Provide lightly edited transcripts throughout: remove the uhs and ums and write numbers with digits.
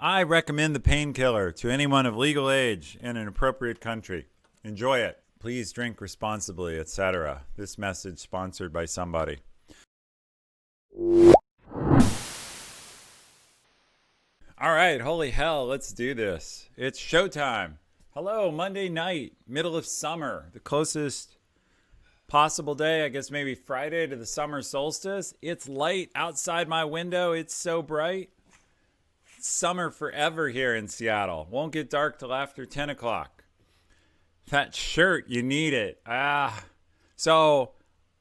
I recommend the painkiller to anyone of legal age in an appropriate country. Enjoy it. Please drink responsibly, etc. This message sponsored by somebody. All right, holy hell, let's do this. It's showtime. Hello, Monday night, middle of summer, the closest possible day, I guess maybe Friday to the summer solstice. It's light outside my window. It's so bright. It's summer forever here in Seattle. Won't get dark till after 10 o'clock. That shirt, you need it. So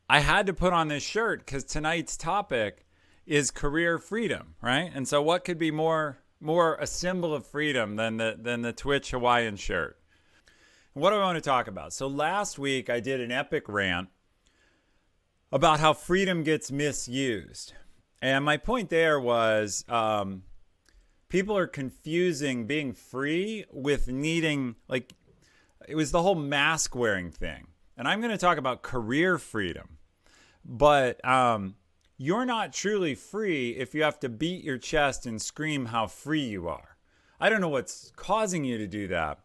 I had to put on this shirt because tonight's topic is career freedom, right? And so what could be more a symbol of freedom than the Twitch Hawaiian shirt? What do I want to talk about? So last week I did an epic rant about how freedom gets misused. And my point there was people are confusing being free with needing, like, it was the whole mask wearing thing. And I'm going to talk about career freedom. But you're not truly free if you have to beat your chest and scream how free you are. I don't know what's causing you to do that.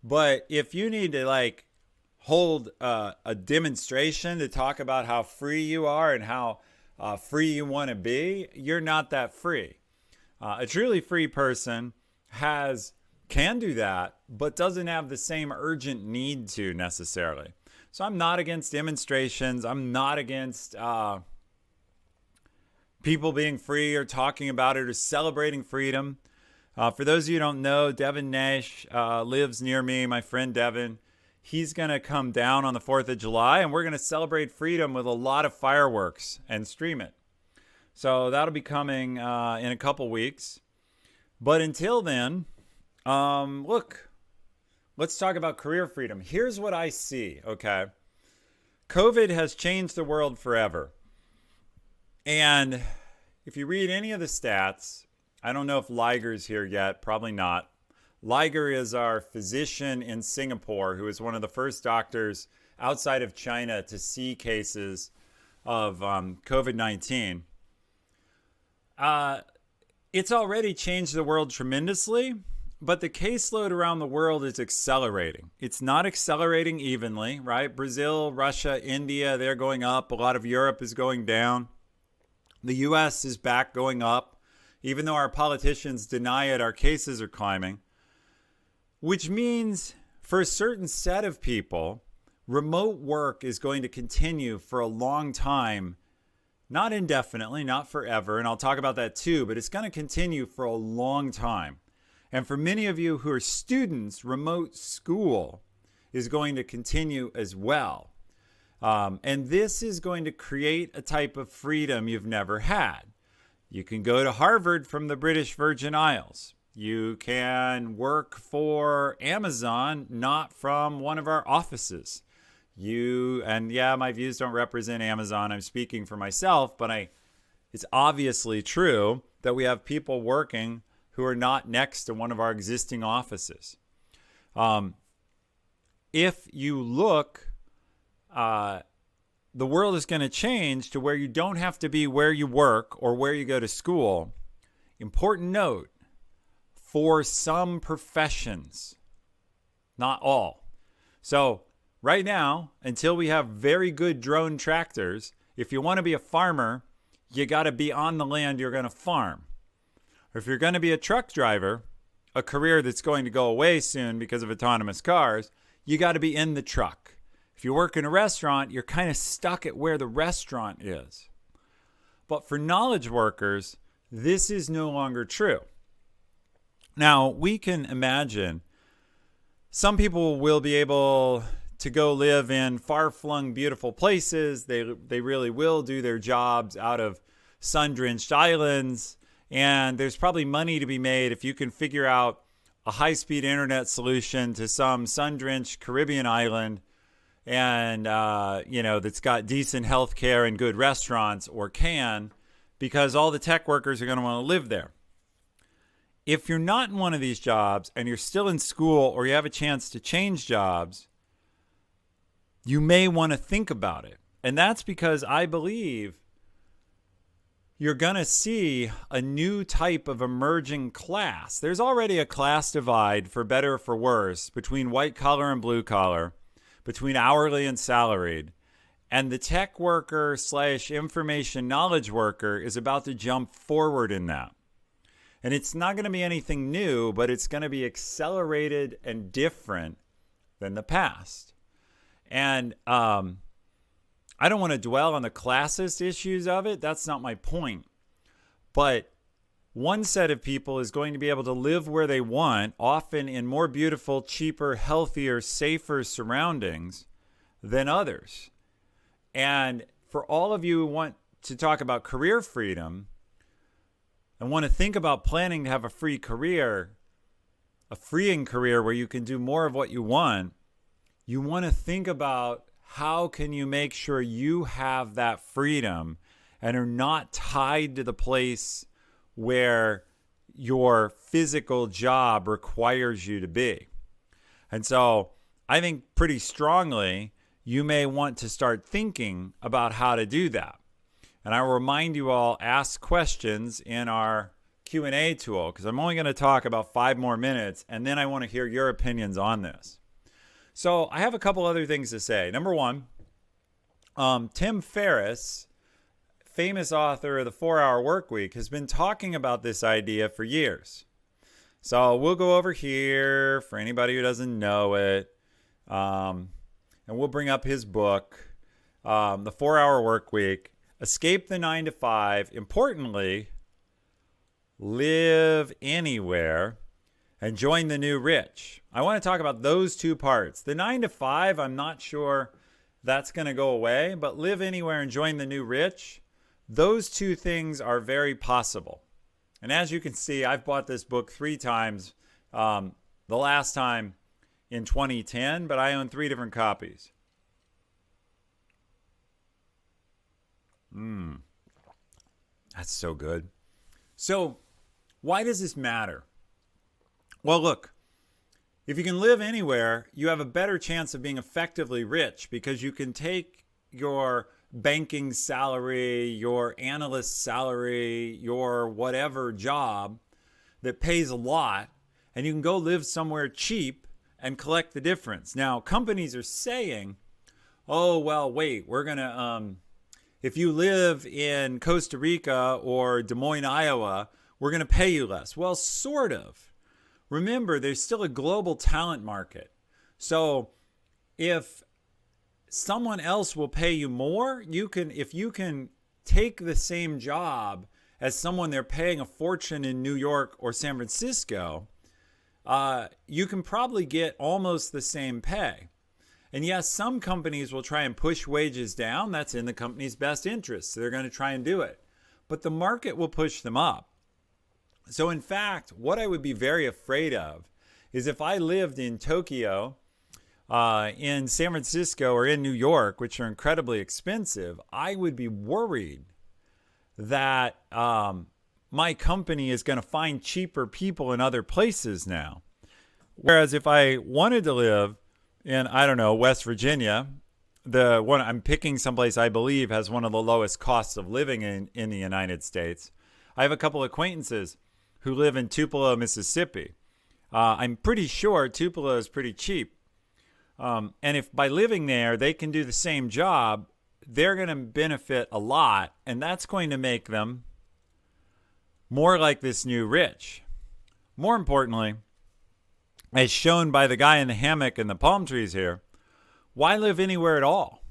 But if you need to hold a demonstration to talk about how free you are and how free you want to be, you're not that free. A truly free person can do that, but doesn't have the same urgent need to necessarily. So I'm not against demonstrations. I'm not against people being free or talking about it or celebrating freedom. For those of you who don't know, Devin Nash lives near me, my friend Devin. He's going to come down on the 4th of July, and we're going to celebrate freedom with a lot of fireworks and stream it. So that'll be coming in a couple weeks. But until then, look, let's talk about career freedom. Here's what I see, okay? COVID has changed the world forever. And if you read any of the stats, I don't know if Liger's here yet, probably not. Liger is our physician in Singapore who is one of the first doctors outside of China to see cases of COVID-19. It's already changed the world tremendously, but the caseload around the world is accelerating. It's not accelerating evenly, right? Brazil, Russia, India, they're going up. A lot of Europe is going down. The U.S. is back going up. Even though our politicians deny it, our cases are climbing. Which means for a certain set of people, remote work is going to continue for a long time. Not indefinitely, not forever, and I'll talk about that too, but it's going to continue for a long time. And for many of you who are students, remote school is going to continue as well. And this is going to create a type of freedom you've never had. You can go to Harvard from the British Virgin Isles. You can work for Amazon, not from one of our offices. My views don't represent Amazon. I'm speaking for myself, but it's obviously true that we have people working who are not next to one of our existing offices. If you look, the world is going to change to where you don't have to be where you work or where you go to school. Important note, for some professions, not all. So right now, until we have very good drone tractors, if you want to be a farmer, you got to be on the land you're going to farm. Or if you're going to be a truck driver, a career that's going to go away soon because of autonomous cars, you got to be in the truck. If you work in a restaurant, you're kind of stuck at where the restaurant is. But for knowledge workers, this is no longer true. Now, we can imagine some people will be able to go live in far-flung, beautiful places. They really will do their jobs out of sun-drenched islands. And there's probably money to be made if you can figure out a high-speed internet solution to some sun-drenched Caribbean island and that's got decent health care and good restaurants, or because all the tech workers are going to want to live there. If you're not in one of these jobs and you're still in school or you have a chance to change jobs, you may want to think about it. And that's because I believe you're going to see a new type of emerging class. There's already a class divide, for better or for worse, between white collar and blue collar, between hourly and salaried. And the tech worker / information knowledge worker is about to jump forward in that. And it's not going to be anything new, but it's going to be accelerated and different than the past. And I don't want to dwell on the classist issues of it. That's not my point. But one set of people is going to be able to live where they want, often in more beautiful, cheaper, healthier, safer surroundings than others. And for all of you who want to talk about career freedom and want to think about planning to have a free career, a freeing career where you can do more of what you want to think about how can you make sure you have that freedom and are not tied to the place where your physical job requires you to be. And so I think pretty strongly you may want to start thinking about how to do that. And I will remind you all, ask questions in our Q&A tool, because I'm only going to talk about 5 more minutes, and then I want to hear your opinions on this. So I have a couple other things to say. Number one, Tim Ferriss, famous author of the 4-Hour Workweek, has been talking about this idea for years. So we'll go over here for anybody who doesn't know it. And we'll bring up his book, The 4-Hour Workweek, Escape the 9 to 5. Importantly, live anywhere and join the new rich. I want to talk about those two parts. The 9 to 5, I'm not sure that's going to go away, but live anywhere and join the new rich, those two things are very possible. And as you can see, I've bought this book 3 times. The last time in 2010, but I own 3 different copies. That's so good. So why does this matter? Well, look, if you can live anywhere, you have a better chance of being effectively rich because you can take your banking salary, your analyst salary, your whatever job that pays a lot, and you can go live somewhere cheap and collect the difference. Now, companies are saying, oh, well, wait, we're going to, if you live in Costa Rica or Des Moines, Iowa, we're going to pay you less. Well, sort of. Remember, there's still a global talent market. So if someone else will pay you more, if you can take the same job as someone they're paying a fortune in New York or San Francisco, you can probably get almost the same pay. And yes, some companies will try and push wages down. That's in the company's best interest. So they're going to try and do it. But the market will push them up. So in fact, what I would be very afraid of is if I lived in Tokyo, in San Francisco, or in New York, which are incredibly expensive, I would be worried that my company is going to find cheaper people in other places now. Whereas if I wanted to live in, I don't know, West Virginia, the one I'm picking someplace I believe has one of the lowest costs of living in the United States. I have a couple acquaintances who live in Tupelo, Mississippi. I'm pretty sure Tupelo is pretty cheap. And if by living there, they can do the same job, they're going to benefit a lot. And that's going to make them more like this new rich. More importantly, as shown by the guy in the hammock and the palm trees here, why live anywhere at all?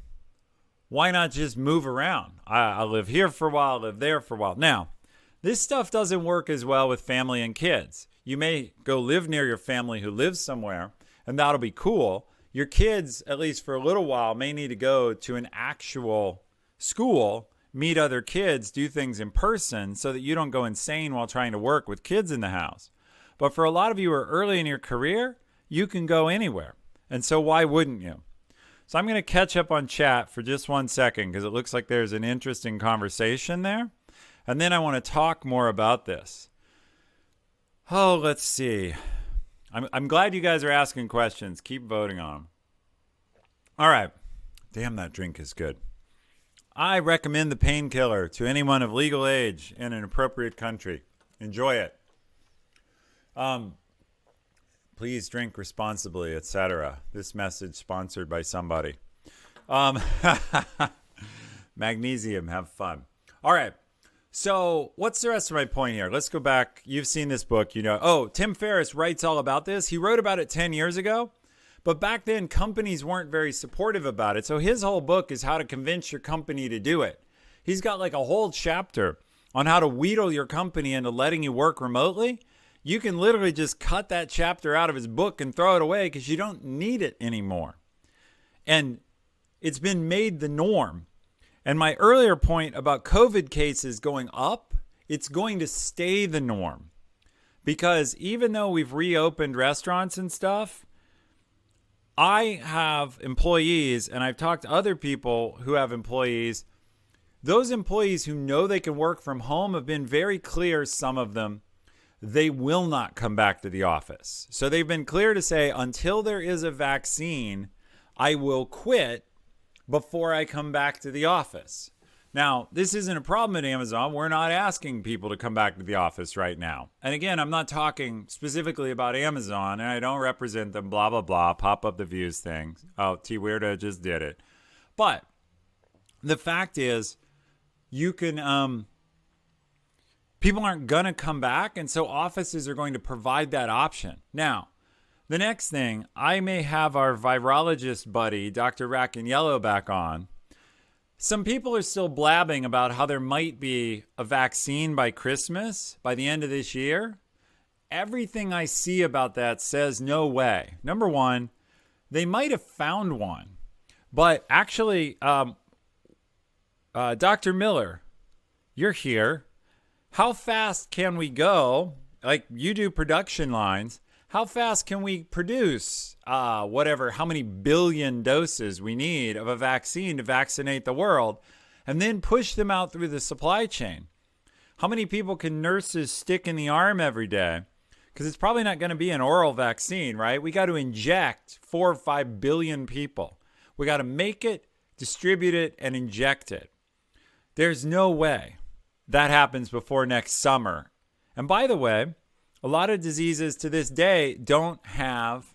Why not just move around? I live here for a while, live there for a while. Now, this stuff doesn't work as well with family and kids. You may go live near your family who lives somewhere, and that'll be cool. Your kids, at least for a little while, may need to go to an actual school, meet other kids, do things in person so that you don't go insane while trying to work with kids in the house. But for a lot of you who are early in your career, you can go anywhere. And so why wouldn't you? So I'm going to catch up on chat for just 1 second because it looks like there's an interesting conversation there. And then I want to talk more about this. Oh, let's see. I'm glad you guys are asking questions. Keep voting on them. All right. Damn, that drink is good. I recommend the painkiller to anyone of legal age in an appropriate country. Enjoy it. Please drink responsibly, etc. This message sponsored by somebody. Magnesium, have fun. All right. So what's the rest of my point here? Let's go back. You've seen this book, you know. Oh, Tim Ferriss writes all about this. He wrote about it 10 years ago. But back then, companies weren't very supportive about it. So his whole book is how to convince your company to do it. He's got like a whole chapter on how to wheedle your company into letting you work remotely. You can literally just cut that chapter out of his book and throw it away because you don't need it anymore. And it's been made the norm. And my earlier point about COVID cases going up, it's going to stay the norm. Because even though we've reopened restaurants and stuff, I have employees, and I've talked to other people who have employees. Those employees who know they can work from home have been very clear, some of them, they will not come back to the office. So they've been clear to say, until there is a vaccine, I will quit before I come back to the office. Now, this isn't a problem at Amazon. We're not asking people to come back to the office right now. And again, I'm not talking specifically about Amazon, and I don't represent them, blah, blah, blah, pop up the views thing. Oh, T Weirdo just did it. But the fact is, you can, people aren't going to come back, and so offices are going to provide that option. Now, the next thing, I may have our virologist buddy, Dr. Rackaniello, back on. Some people are still blabbing about how there might be a vaccine by Christmas, by the end of this year. Everything I see about that says no way. Number one, they might have found one. But actually, Dr. Miller, you're here. How fast can we go? Like you do production lines. How fast can we produce how many billion doses we need of a vaccine to vaccinate the world and then push them out through the supply chain? How many people can nurses stick in the arm every day? Because it's probably not going to be an oral vaccine, right? We got to inject 4 or 5 billion people. We got to make it, distribute it, and inject it. There's no way that happens before next summer. And by the way, a lot of diseases to this day don't have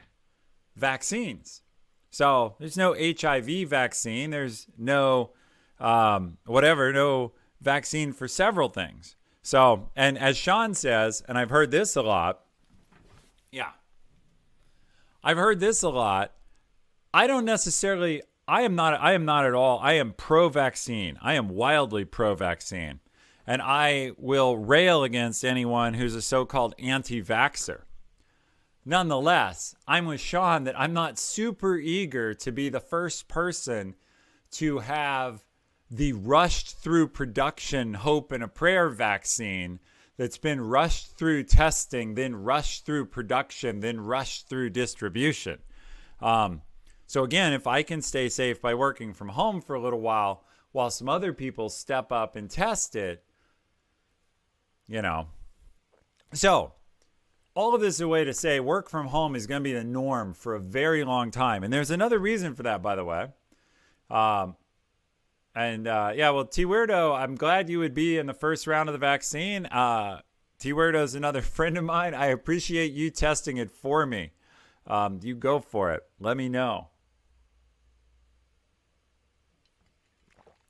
vaccines. So there's no HIV vaccine. There's no no vaccine for several things. So, and as Sean says, and I've heard this a lot. Yeah. I've heard this a lot. I am not at all. I am pro-vaccine. I am wildly pro-vaccine. And I will rail against anyone who's a so-called anti-vaxxer. Nonetheless, I'm with Sean that I'm not super eager to be the first person to have the rushed through production hope and a prayer vaccine that's been rushed through testing, then rushed through production, then rushed through distribution. So again, if I can stay safe by working from home for a little while some other people step up and test it, So all of this is a way to say work from home is going to be the norm for a very long time. And there's another reason for that, by the way. T Weirdo, I'm glad you would be in the first round of the vaccine. T Weirdo is another friend of mine. I appreciate you testing it for me. You go for it. Let me know.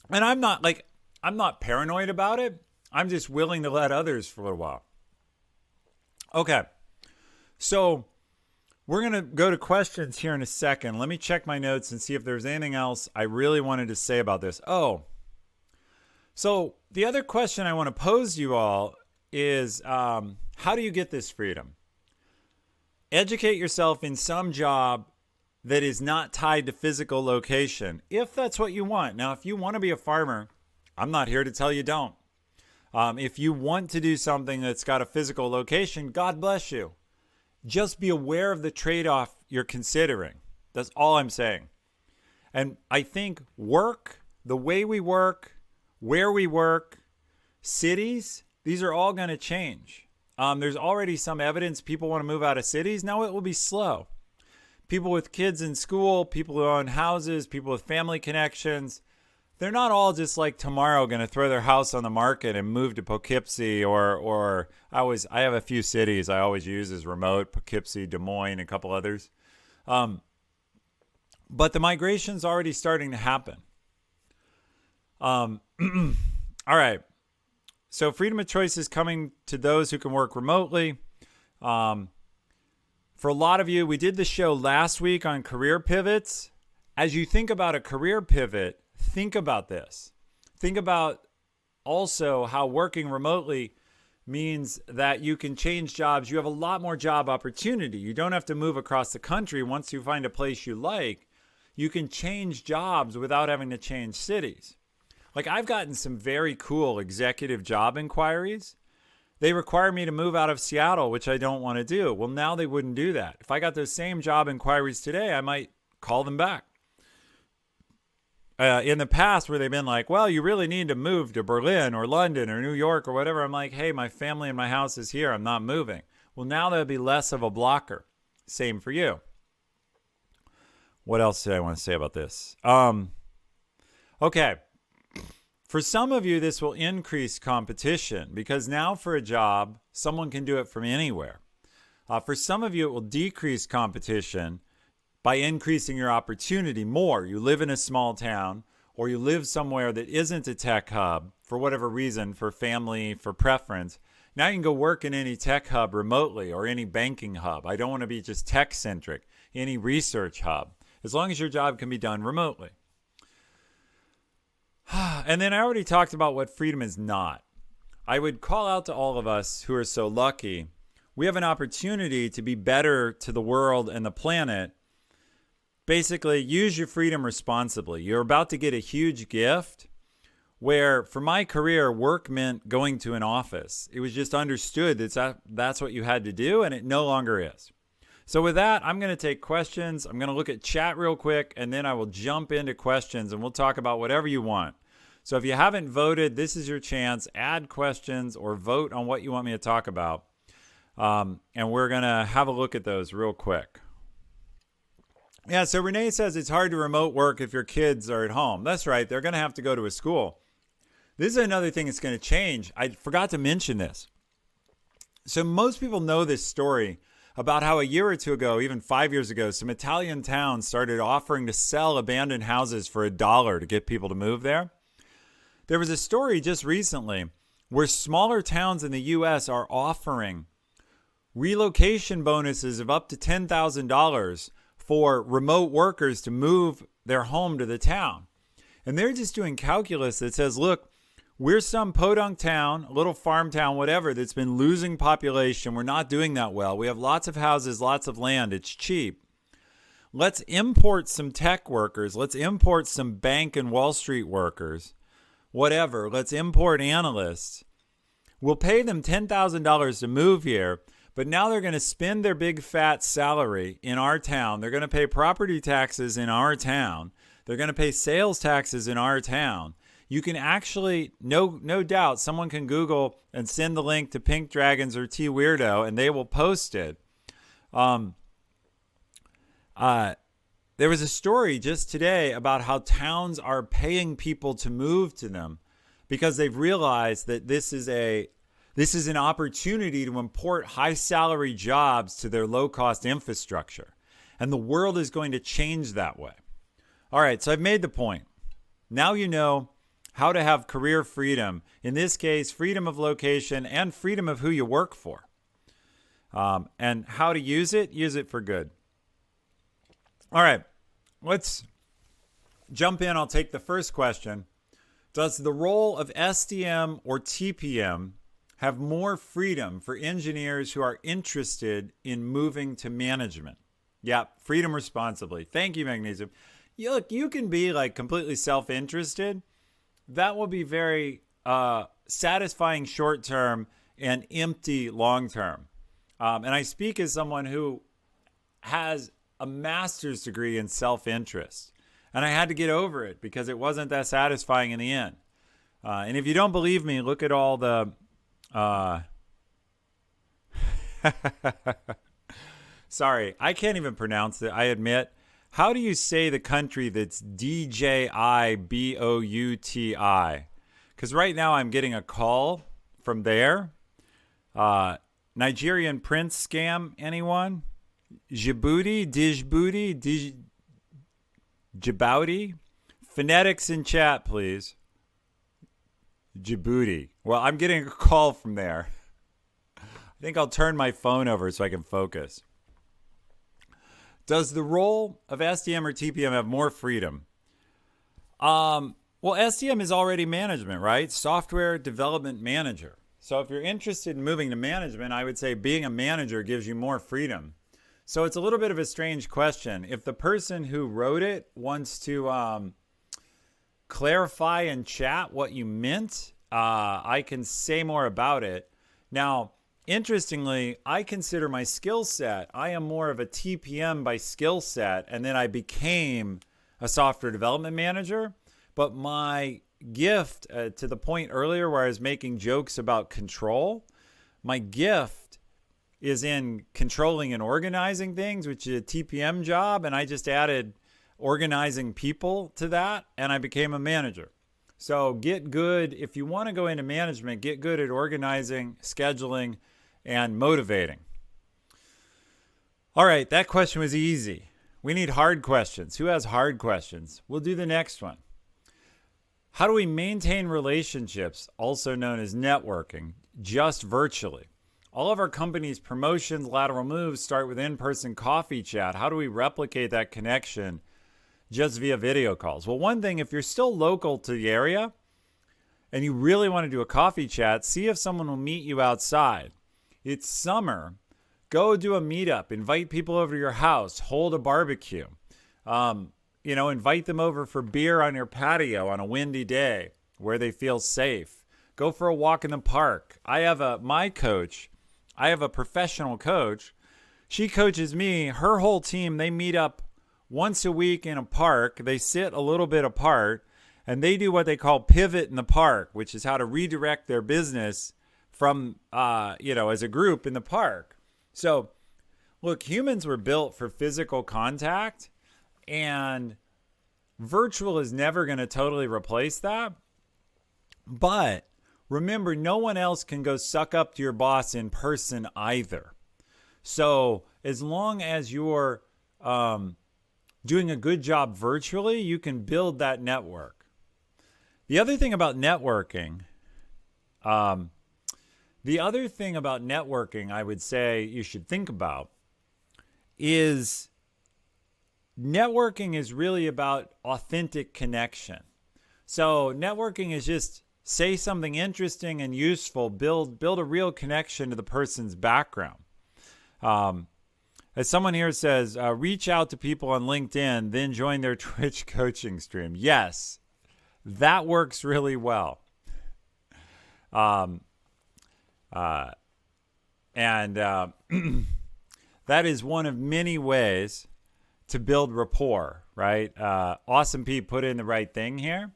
And I'm not paranoid about it. I'm just willing to let others for a little while. Okay. So we're going to go to questions here in a second. Let me check my notes and see if there's anything else I really wanted to say about this. So the other question I want to pose you all is, how do you get this freedom? Educate yourself in some job that is not tied to physical location, if that's what you want. Now, if you want to be a farmer, I'm not here to tell you don't. If you want to do something that's got a physical location, God bless you. Just be aware of the trade-off you're considering. That's all I'm saying. And I think work, the way we work, where we work, cities, these are all going to change. There's already some evidence people want to move out of cities. Now it will be slow. People with kids in school, people who own houses, people with family connections, they're not all just like tomorrow going to throw their house on the market and move to Poughkeepsie or I have a few cities I always use as remote: Poughkeepsie, Des Moines, a couple others. But the migration's already starting to happen. All right. So freedom of choice is coming to those who can work remotely. For a lot of you, we did the show last week on career pivots. As you think about a career pivot, think about this. Think about also how working remotely means that you can change jobs. You have a lot more job opportunity. You don't have to move across the country. Once you find a place you like, you can change jobs without having to change cities. Like, I've gotten some very cool executive job inquiries. They require me to move out of Seattle, which I don't want to do. Well, now they wouldn't do that. If I got those same job inquiries today, I might call them back. In the past, where they've been like, well, you really need to move to Berlin or London or New York or whatever, I'm like, hey, my family and my house is here. I'm not moving. Well, now there'll be less of a blocker. Same for you. What else did I want to say about this? Okay. For some of you, this will increase competition because now for a job, someone can do it from anywhere. For some of you, it will decrease competition by increasing your opportunity more. You live in a small town or you live somewhere that isn't a tech hub for whatever reason, for family, for preference. Now you can go work in any tech hub remotely or any banking hub. I don't want to be just tech-centric. Any research hub, as long as your job can be done remotely. And then I already talked about what freedom is not. I would call out to all of us who are so lucky. We have an opportunity to be better to the world and the planet. Basically, use your freedom responsibly. You're about to get a huge gift where, for my career, work meant going to an office. It was just understood that that's what you had to do, and it no longer is. So with that, I'm going to take questions. I'm going to look at chat real quick, and then I will jump into questions, and we'll talk about whatever you want. So if you haven't voted, this is your chance. Add questions or vote on what you want me to talk about. And we're going to have a look at those real quick. Yeah, so Renee says it's hard to remote work if your kids are at home. That's right. They're going to have to go to a school. This is another thing that's going to change. I forgot to mention this. So most people know this story about how a year or two ago, even 5 years ago, some Italian towns started offering to sell abandoned houses for $1 to get people to move there. There was a story just recently where smaller towns in the U.S. are offering relocation bonuses of up to $10,000 for remote workers to move their home to the town. And they're just doing calculus that says, look, we're some podunk town, a little farm town, whatever, that's been losing population. We're not doing that well. We have lots of houses, lots of land. It's cheap. Let's import some tech workers. Let's import some bank and Wall Street workers. Whatever. Let's import analysts. We'll pay them $10,000 to move here, but now they're going to spend their big fat salary in our town. They're going to pay property taxes in our town. They're going to pay sales taxes in our town. You can actually, no doubt, someone can Google and send the link to Pink Dragons or T Weirdo, and they will post it. There was a story just today about how towns are paying people to move to them because they've realized that this is an opportunity to import high salary jobs to their low cost infrastructure. And the world is going to change that way. All right, so I've made the point. Now you know how to have career freedom. In this case, freedom of location and freedom of who you work for. And how to use it for good. All right, let's jump in. I'll take the first question. Does the role of SDM or TPM have more freedom for engineers who are interested in moving to management? Yeah, freedom responsibly. Thank you, Magnesium. Look, you can be like completely self-interested. That will be very satisfying short term and empty long term. And I speak as someone who has a master's degree in self-interest. And I had to get over it because it wasn't that satisfying in the end. And if you don't believe me, look at all the... Sorry, I can't even pronounce it, I admit. How do you say the country that's DJIBOUTI? Because right now I'm getting a call from there. Nigerian prince scam, anyone? Djibouti, Djibouti? Phonetics in chat, please. Djibouti. Well, I'm getting a call from there. I think I'll turn my phone over so I can focus. Does the role of SDM or TPM have more freedom? Well, SDM is already management, right? Software Development Manager. So if you're interested in moving to management, I would say being a manager gives you more freedom. So it's a little bit of a strange question. If the person who wrote it wants to clarify in chat what you meant, I can say more about it. Now, interestingly, I consider my skill set, I am more of a TPM by skill set, and then I became a software development manager. But my gift, to the point earlier where I was making jokes about control, my gift is in controlling and organizing things, which is a TPM job, and I just added organizing people to that, and I became a manager. So get good. If you want to go into management, get good at organizing, scheduling, and motivating. All right, that question was easy. We need hard questions. Who has hard questions? We'll do the next one. How do we maintain relationships, also known as networking, just virtually? All of our company's promotions, lateral moves start with in-person coffee chat. How do we replicate that connection just via video calls? Well, one thing, if you're still local to the area and you really want to do a coffee chat, see if someone will meet you outside. It's summer. Go do a meetup. Invite people over to your house. Hold a barbecue. Invite them over for beer on your patio on a windy day where they feel safe. Go for a walk in the park. I have a professional coach. She coaches me. Her whole team, they meet up once a week in a park. They sit a little bit apart, and they do what they call pivot in the park, which is how to redirect their business from, as a group in the park. So, look, humans were built for physical contact, and virtual is never going to totally replace that. But remember, no one else can go suck up to your boss in person either. So as long as you're doing a good job virtually, you can build that network. The other thing about networking, I would say you should think about is networking is really about authentic connection. So networking is just say something interesting and useful, build a real connection to the person's background. As someone here says, reach out to people on LinkedIn, then join their Twitch coaching stream. Yes, that works really well. That is one of many ways to build rapport, right? Awesome Pete put in the right thing here.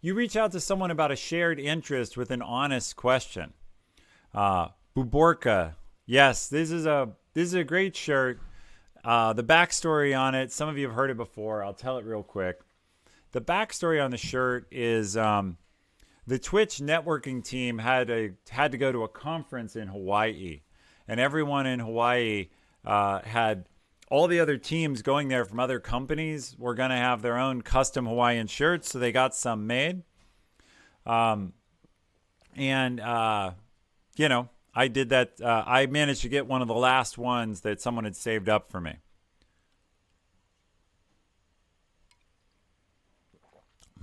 You reach out to someone about a shared interest with an honest question. Buborka, yes, this is a great shirt. The backstory on it, some of you have heard it before. I'll tell it real quick. The backstory on the shirt is the Twitch networking team had to go to a conference in Hawaii, and everyone in Hawaii had all the other teams going there from other companies were going to have their own custom Hawaiian shirts, so they got some made. I did that. I managed to get one of the last ones that someone had saved up for me.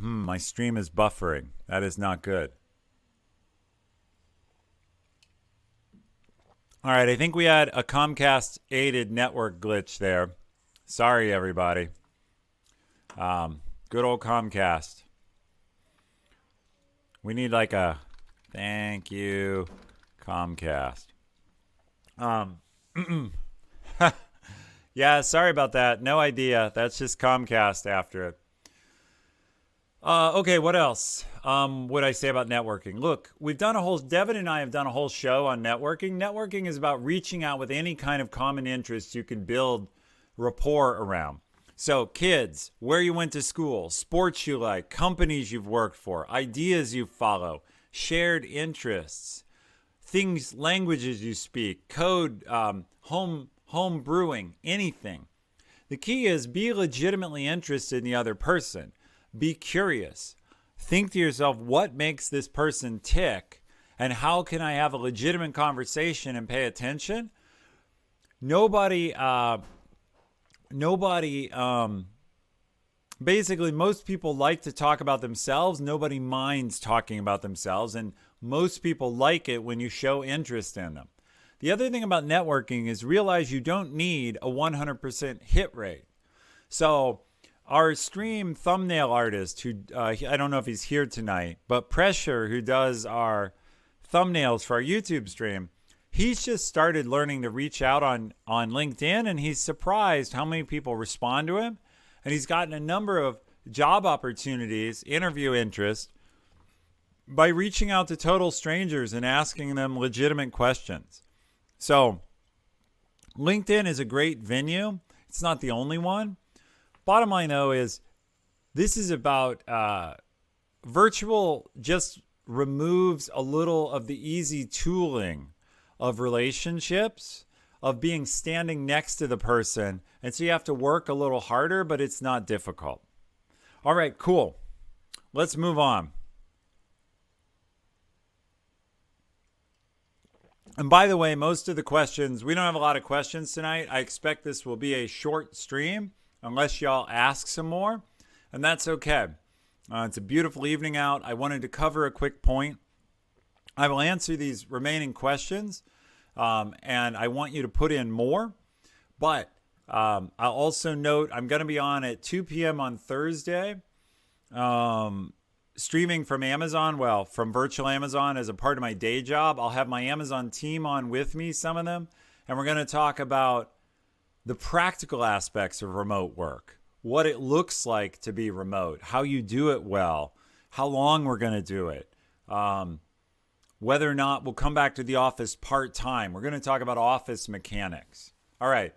My stream is buffering. That is not good. All right, I think we had a Comcast-aided network glitch there. Sorry, everybody. Good old Comcast. We need like a thank you, Comcast. Yeah, sorry about that. No idea. That's just Comcast after it. Okay, what else would I say about networking? Look, Devin and I have done a whole show on networking. Networking is about reaching out with any kind of common interest you can build rapport around. So kids, where you went to school, sports you like, companies you've worked for, ideas you follow, shared interests, things, languages you speak, code, home brewing, anything. The key is be legitimately interested in the other person. Be curious. Think to yourself, what makes this person tick? And how can I have a legitimate conversation and pay attention? Basically, most people like to talk about themselves. Nobody minds talking about themselves. And most people like it when you show interest in them. The other thing about networking is realize you don't need a 100% hit rate. So our stream thumbnail artist, who I don't know if he's here tonight, but Pressure, who does our thumbnails for our YouTube stream, he's just started learning to reach out on LinkedIn, and he's surprised how many people respond to him. And he's gotten a number of job opportunities, interview interest, by reaching out to total strangers and asking them legitimate questions. So LinkedIn is a great venue. It's not the only one. Bottom line, though, is this is about virtual just removes a little of the easy tooling of relationships, of being standing next to the person. And so you have to work a little harder, but it's not difficult. All right, cool. Let's move on. And by the way, most of the questions, we don't have a lot of questions tonight. I expect this will be a short stream unless y'all ask some more, and that's okay. It's a beautiful evening out. I wanted to cover a quick point. I will answer these remaining questions, and I want you to put in more. But I'll also note I'm going to be on at 2 p.m. on Thursday, streaming from Amazon, from virtual Amazon as a part of my day job. I'll have my Amazon team on with me, some of them, and we're going to talk about the practical aspects of remote work, what it looks like to be remote, how you do it well, how long we're going to do it, whether or not we'll come back to the office part-time. We're going to talk about office mechanics. All right.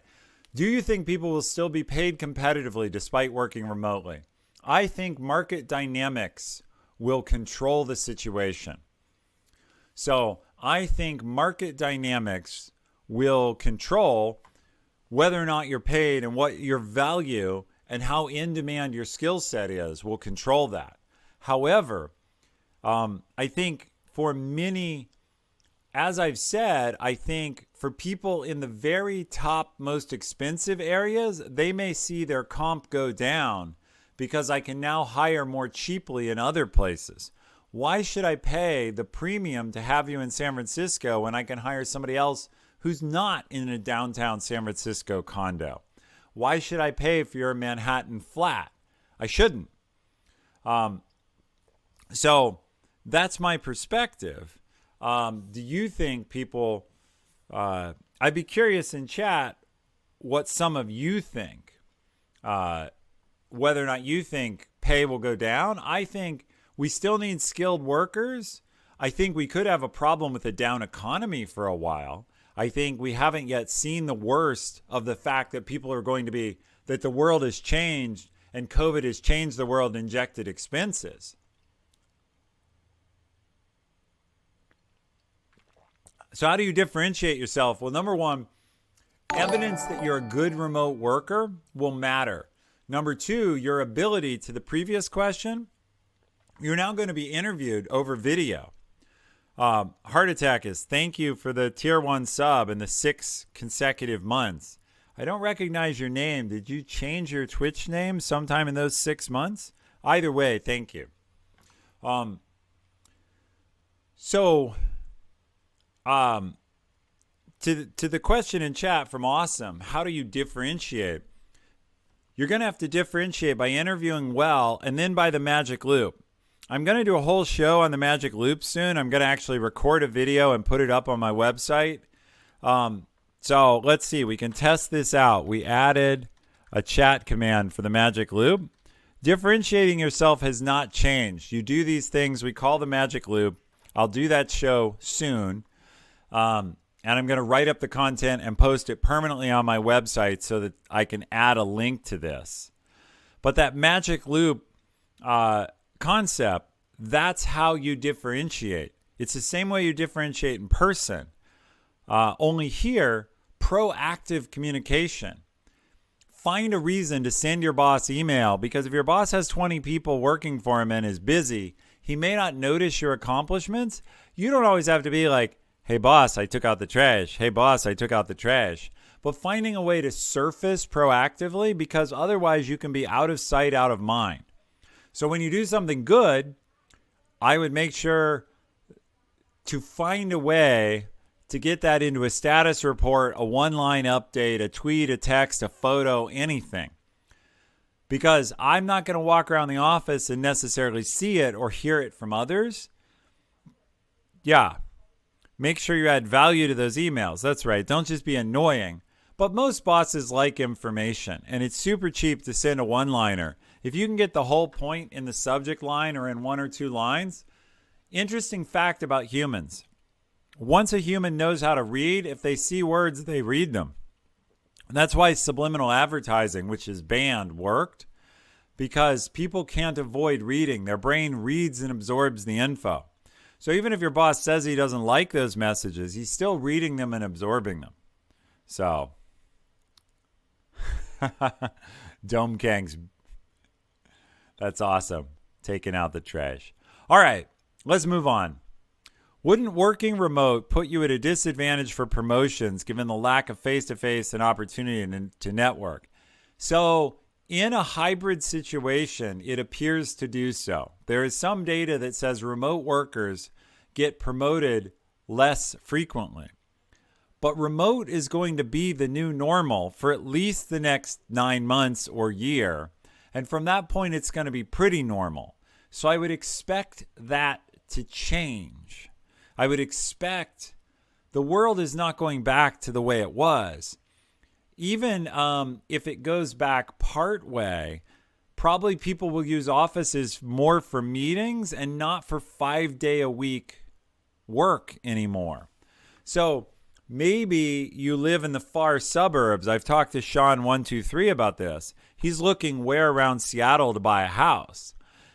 Do you think people will still be paid competitively despite working remotely? I think market dynamics will control the situation. So I think market dynamics will control whether or not you're paid, and what your value and how in demand your skill set is will control that. However, I think for many, as I've said, I think for people in the very top, most expensive areas, they may see their comp go down because I can now hire more cheaply in other places. Why should I pay the premium to have you in San Francisco when I can hire somebody else who's not in a downtown San Francisco condo? Why should I pay for your Manhattan flat? I shouldn't. So that's my perspective. Do you think people, I'd be curious in chat what some of you think, whether or not you think pay will go down. I think we still need skilled workers. I think we could have a problem with a down economy for a while. I think we haven't yet seen the worst of the fact that people are going to be, that the world has changed and COVID has changed the world and injected expenses. So how do you differentiate yourself? Well, number one, evidence that you're a good remote worker will matter. Number two, your ability, to the previous question, you're now going to be interviewed over video. Heart Attack is, thank you for the tier 1 sub in the 6 consecutive months. I don't recognize your name. Did you change your Twitch name sometime in those 6 months? Either way, thank you. To the question in chat from Awesome, how do you differentiate? You're going to have to differentiate by interviewing well and then by the magic loop. I'm going to do a whole show on the magic loop soon. I'm going to actually record a video and put it up on my website. So let's see. We can test this out. We added a chat command for the magic loop. Differentiating yourself has not changed. You do these things we call the magic loop. I'll do that show soon. And I'm going to write up the content and post it permanently on my website so that I can add a link to this. But that magic loop concept, that's how you differentiate. It's the same way you differentiate in person. Only here, proactive communication. Find a reason to send your boss email, because if your boss has 20 people working for him and is busy, he may not notice your accomplishments. You don't always have to be like, hey, boss, I took out the trash. Hey, boss, I took out the trash. But finding a way to surface proactively, because otherwise you can be out of sight, out of mind. So when you do something good, I would make sure to find a way to get that into a status report, a one-line update, a tweet, a text, a photo, anything. Because I'm not going to walk around the office and necessarily see it or hear it from others. Yeah. Make sure you add value to those emails. That's right. Don't just be annoying. But most bosses like information, and it's super cheap to send a one-liner. If you can get the whole point in the subject line or in one or two lines. Interesting fact about humans. Once a human knows how to read, if they see words, they read them. And that's why subliminal advertising, which is banned, worked. Because people can't avoid reading. Their brain reads and absorbs the info. So even if your boss says he doesn't like those messages, he's still reading them and absorbing them. So, Dome Kang's, that's awesome. Taking out the trash. All right, let's move on. Wouldn't working remote put you at a disadvantage for promotions given the lack of face-to-face and opportunity to network? So in a hybrid situation, it appears to do so. There is some data that says remote workers get promoted less frequently. But remote is going to be the new normal for at least the next 9 months or year. And from that point, it's going to be pretty normal. So I would expect that to change. I would expect the world is not going back to the way it was. Even if it goes back part way, probably people will use offices more for meetings and not for 5-day-a-week work anymore. So maybe you live in the far suburbs. I've talked to Sean123 about this. He's looking where around Seattle to buy a house.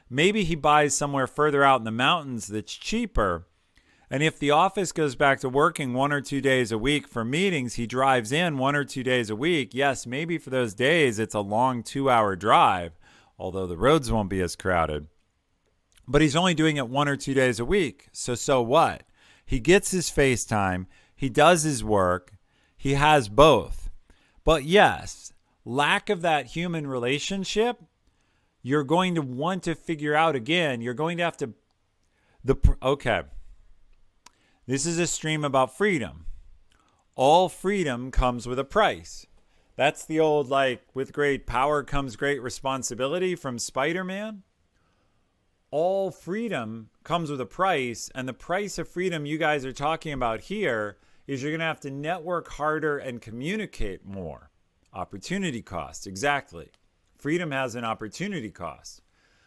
Maybe he buys somewhere further out in the mountains that's cheaper. And if the office goes back to working 1 or 2 days a week for meetings, he drives in 1 or 2 days a week. Yes, maybe for those days it's a long 2-hour drive, although the roads won't be as crowded. But he's only doing it 1 or 2 days a week. So what? He gets his face time. He does his work. He has both. But yes, lack of that human relationship, you're going to want to figure out again. You're going to have to... Okay. This is a stream about freedom. All freedom comes with a price. That's the old, like, with great power comes great responsibility from Spider-Man. All freedom comes with a price, and the price of freedom you guys are talking about here is you're going to have to network harder and communicate more. Opportunity cost, exactly. Freedom has an opportunity cost.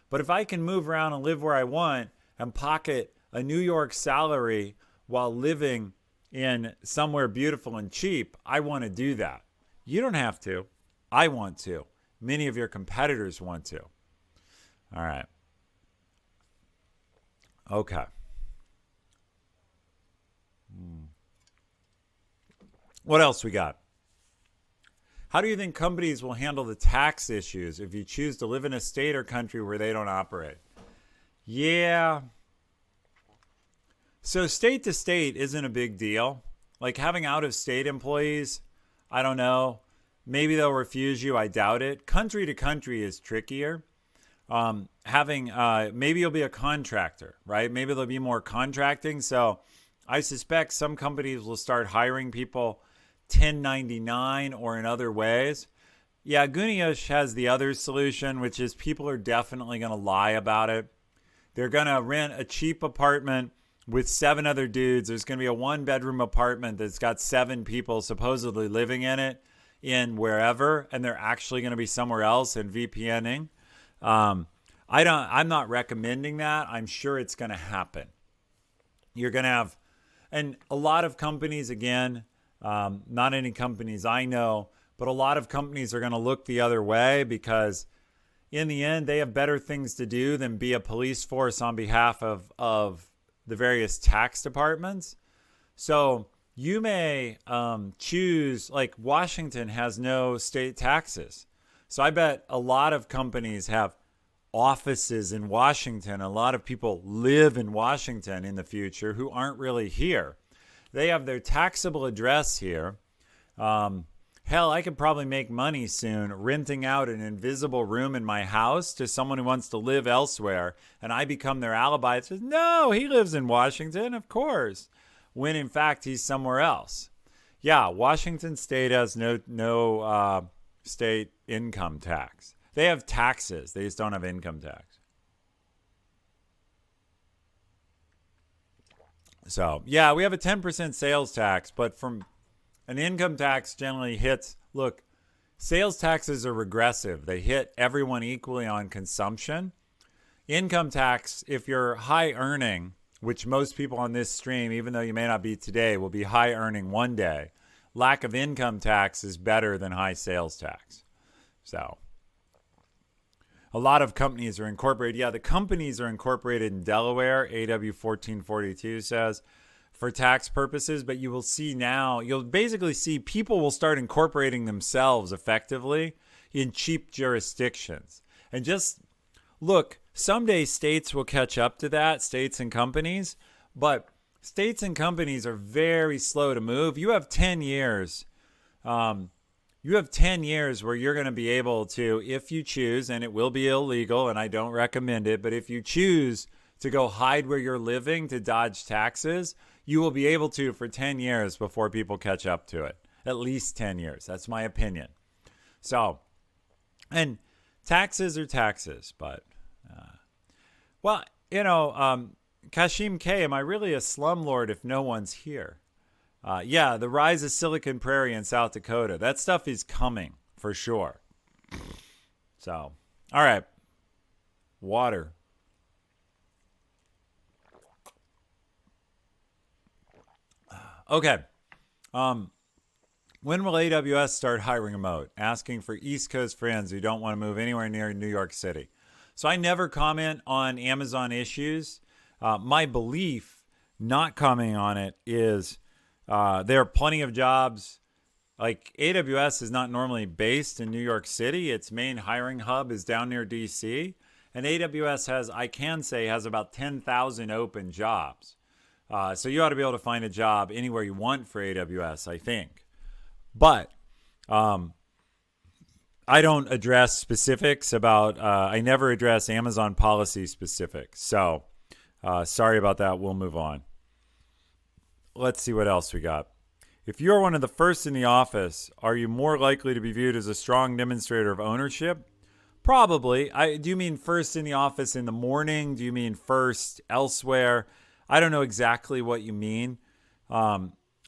But if I can move around and live where I want and pocket a New York salary while living in somewhere beautiful and cheap, I want to do that. You don't have to. I want to. Many of your competitors want to. All right. Okay. What else we got? How do you think companies will handle the tax issues if you choose to live in a state or country where they don't operate? Yeah. So state to state isn't a big deal. Like having out-of-state employees, I don't know. Maybe they'll refuse you. I doubt it. Country to country is trickier. Maybe you'll be a contractor, right? Maybe there'll be more contracting. So I suspect some companies will start hiring people 1099 or in other ways. Yeah, Guniyosh has the other solution, which is people are definitely going to lie about it. They're going to rent a cheap apartment with 7 other dudes. There's going to be a 1-bedroom apartment that's got 7 people supposedly living in it in wherever, and they're actually going to be somewhere else and VPNing. I'm not recommending that. I'm sure it's going to happen. You're going to have, and a lot of companies, again, not any companies I know, but a lot of companies are going to look the other way because in the end, they have better things to do than be a police force on behalf of the various tax departments. So you may choose, like Washington has no state taxes. So I bet a lot of companies have offices in Washington. A lot of people live in Washington in the future who aren't really here. They have their taxable address here. Hell, I could probably make money soon renting out an invisible room in my house to someone who wants to live elsewhere, and I become their alibi. It says, no, he lives in Washington, of course, when in fact he's somewhere else. Yeah, Washington State has no state income tax. They have taxes. They just don't have income tax. So, yeah, we have a 10% sales tax, but from an income tax generally hits, look, sales taxes are regressive. They hit everyone equally on consumption. Income tax, if you're high earning, which most people on this stream, even though you may not be today, will be high earning one day, lack of income tax is better than high sales tax. So a lot of companies are incorporated. Yeah, the companies are incorporated in Delaware, AW 1442 says, for tax purposes. But you will see now, you'll basically see people will start incorporating themselves effectively in cheap jurisdictions. And just look, someday states will catch up to that, states and companies. But states and companies are very slow to move. You have 10 years. You have 10 years where you're going to be able to, if you choose, and it will be illegal, and I don't recommend it, but if you choose to go hide where you're living to dodge taxes, you will be able to for 10 years before people catch up to it. At least 10 years. That's my opinion. So, and taxes are taxes, but, well, you know, Kashim K, am I really a slumlord if no one's here? Yeah, the rise of Silicon Prairie in South Dakota. That stuff is coming for sure. So, all right. Water. Okay. When will AWS start hiring remote? Asking for East Coast friends who don't want to move anywhere near New York City. So I never comment on Amazon issues. My belief, not commenting on it, is there are plenty of jobs. Like AWS is not normally based in New York City. Its main hiring hub is down near DC. And AWS has, I can say, has about 10,000 open jobs. So you ought to be able to find a job anywhere you want for AWS, I think. But I don't address specifics about, I never address Amazon policy specifics. So sorry about that. We'll move on. Let's see what else we got. If you're one of the first in the office, are you more likely to be viewed as a strong demonstrator of ownership? Probably. Do you mean first in the office in the morning? Do you mean first elsewhere? I don't know exactly what you mean.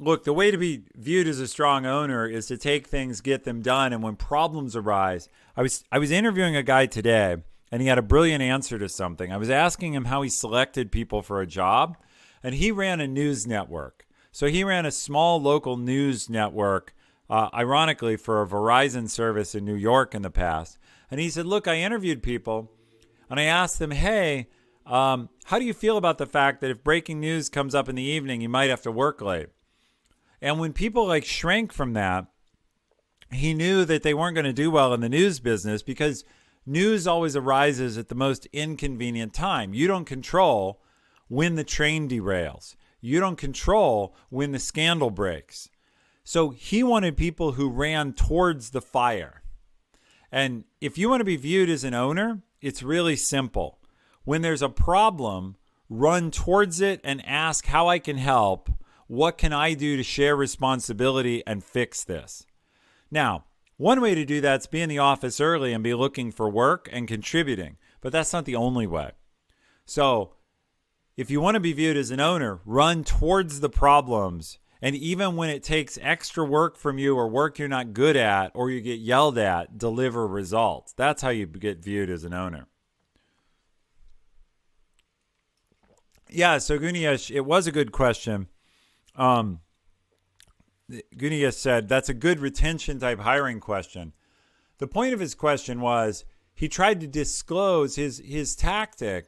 Look, the way to be viewed as a strong owner is to take things, get them done, and when problems arise, I was interviewing a guy today, and he had a brilliant answer to something. I was asking him how he selected people for a job, and he ran a news network. So he ran a small local news network, ironically, for a Verizon service in New York in the past. And he said, look, I interviewed people, and I asked them, hey, how do you feel about the fact that if breaking news comes up in the evening, you might have to work late? And when people like shrank from that, he knew that they weren't going to do well in the news business because news always arises at the most inconvenient time. You don't control when the train derails. You don't control when the scandal breaks. So he wanted people who ran towards the fire. And if you want to be viewed as an owner, it's really simple. When there's a problem, run towards it and ask how I can help. What can I do to share responsibility and fix this? Now, one way to do that is be in the office early and be looking for work and contributing. But that's not the only way. So if you want to be viewed as an owner, run towards the problems. And even when it takes extra work from you or work you're not good at or you get yelled at, deliver results. That's how you get viewed as an owner. Yeah, so Guniash, it was a good question. Guniash said, that's a good retention type hiring question. The point of his question was, he tried to disclose his tactic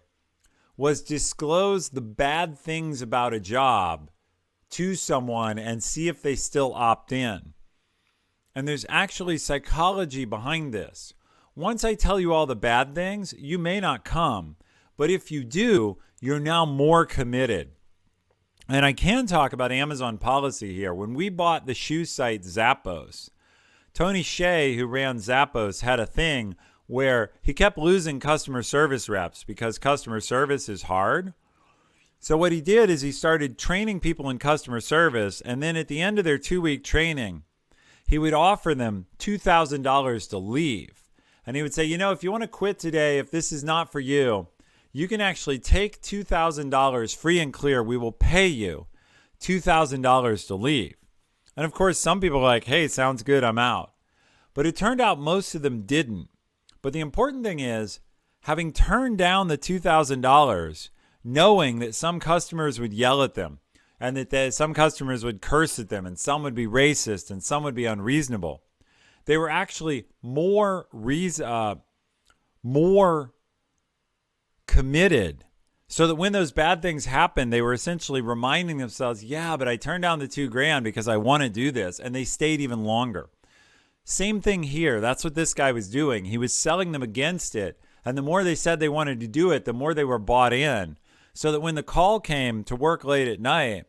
was disclose the bad things about a job to someone and see if they still opt in. And there's actually psychology behind this. Once I tell you all the bad things, you may not come. But if you do, you're now more committed. And I can talk about Amazon policy here. When we bought the shoe site Zappos, Tony Hsieh, who ran Zappos, had a thing where he kept losing customer service reps because customer service is hard. So what he did is he started training people in customer service, and then at the end of their 2-week training, he would offer them $2,000 to leave. And he would say, if you want to quit today, if this is not for you, you can actually take $2,000 free and clear. We will pay you $2,000 to leave. And of course, some people are like, hey, sounds good, I'm out. But it turned out most of them didn't. But the important thing is, having turned down the $2,000, knowing that some customers would yell at them, and that some customers would curse at them, and some would be racist, and some would be unreasonable, they were actually more committed. So that when those bad things happened, they were essentially reminding themselves, yeah, but I turned down the $2,000 because I want to do this, and they stayed even longer. Same thing here. That's what this guy was doing. He was selling them against it. And the more they said they wanted to do it, the more they were bought in. So that when the call came to work late at night,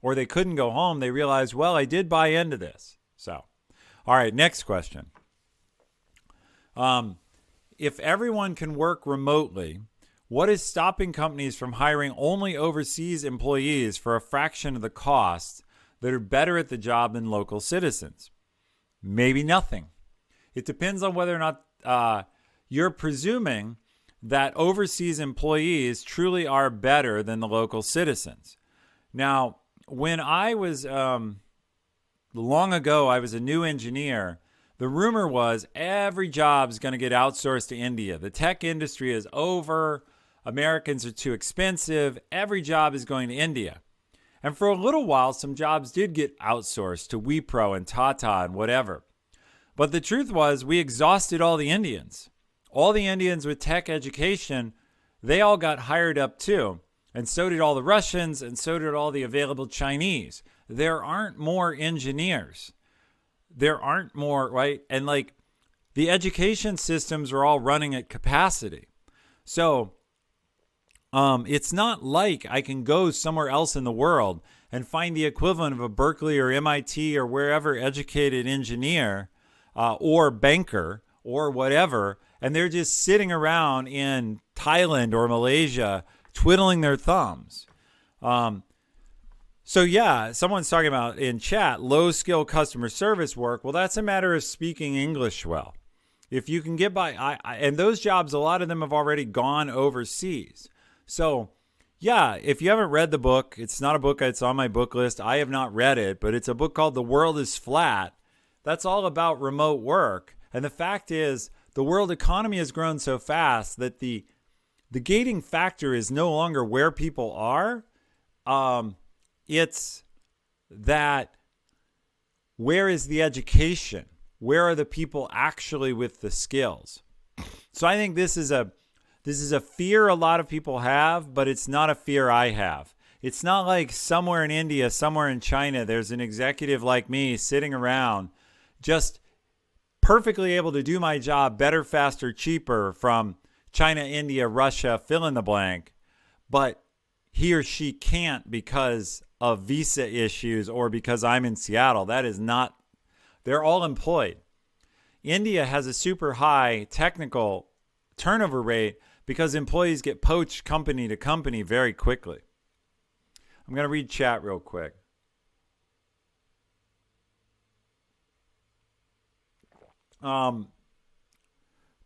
or they couldn't go home, they realized, well, I did buy into this. So, all right, next question. If everyone can work remotely, what is stopping companies from hiring only overseas employees for a fraction of the cost that are better at the job than local citizens? Maybe nothing. It depends on whether or not you're presuming that overseas employees truly are better than the local citizens. Now, when I was, long ago, I was a new engineer, the rumor was every job is going to get outsourced to India. The tech industry is over. Americans are too expensive. Every job is going to India. And for a little while, some jobs did get outsourced to Wipro and Tata and whatever. But the truth was, we exhausted all the Indians. All the Indians with tech education, they all got hired up too. And so did all the Russians, and so did all the available Chinese. There aren't more engineers. There aren't more, right? And like the education systems are all running at capacity. So it's not like I can go somewhere else in the world and find the equivalent of a Berkeley or MIT or wherever educated engineer or banker or whatever, and they're just sitting around in Thailand or Malaysia twiddling their thumbs. So yeah, someone's talking about in chat, low skill customer service work. Well, that's a matter of speaking English well. If you can get by, and those jobs, a lot of them have already gone overseas. So, yeah, if you haven't read the book, it's not a book that's on my book list. I have not read it, but it's a book called The World is Flat. That's all about remote work. And the fact is, the world economy has grown so fast that the gating factor is no longer where people are. It's that where is the education? Where are the people actually with the skills? So I think this is a fear a lot of people have, but it's not a fear I have. It's not like somewhere in India, somewhere in China, there's an executive like me sitting around just perfectly able to do my job better, faster, cheaper from China, India, Russia, fill in the blank, but he or she can't because of visa issues or because I'm in Seattle. That is not, they're all employed. India has a super high technical turnover rate because employees get poached company to company very quickly. I'm going to read chat real quick.